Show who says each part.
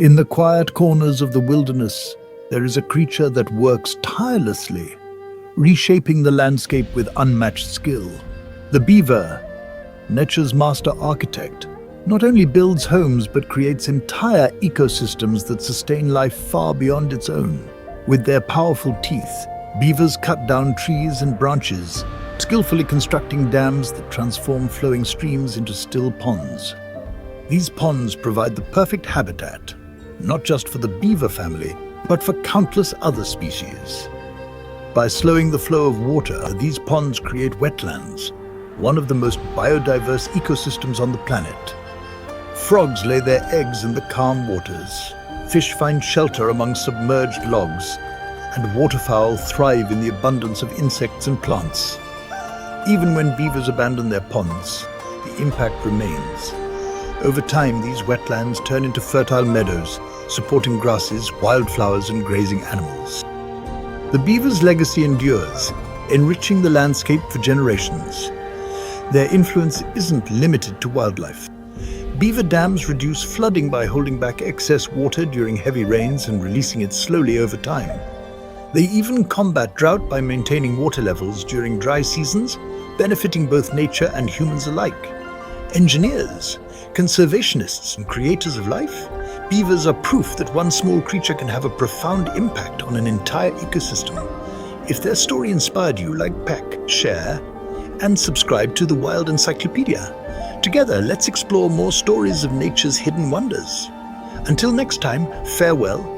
Speaker 1: In the quiet corners of the wilderness, there is a creature that works tirelessly, reshaping the landscape with unmatched skill. The beaver, nature's master architect, not only builds homes but creates entire ecosystems that sustain life far beyond its own. With their powerful teeth, beavers cut down trees and branches, skillfully constructing dams that transform flowing streams into still ponds. These ponds provide the perfect habitat, not just for the beaver family, but for countless other species. By slowing the flow of water, these ponds create wetlands, one of the most biodiverse ecosystems on the planet. Frogs lay their eggs in the calm waters, fish find shelter among submerged logs, and waterfowl thrive in the abundance of insects and plants. Even when beavers abandon their ponds, the impact remains. Over time, these wetlands turn into fertile meadows, supporting grasses, wildflowers, and grazing animals. The beaver's legacy endures, enriching the landscape for generations. Their influence isn't limited to wildlife. Beaver dams reduce flooding by holding back excess water during heavy rains and releasing it slowly over time. They even combat drought by maintaining water levels during dry seasons, benefiting both nature and humans alike. Engineers, conservationists, and creators of life, beavers are proof that one small creature can have a profound impact on an entire ecosystem. If their story inspired you, like, peck, share, and subscribe to the Wild Encyclopedia. Together, let's explore more stories of nature's hidden wonders. Until next time, farewell.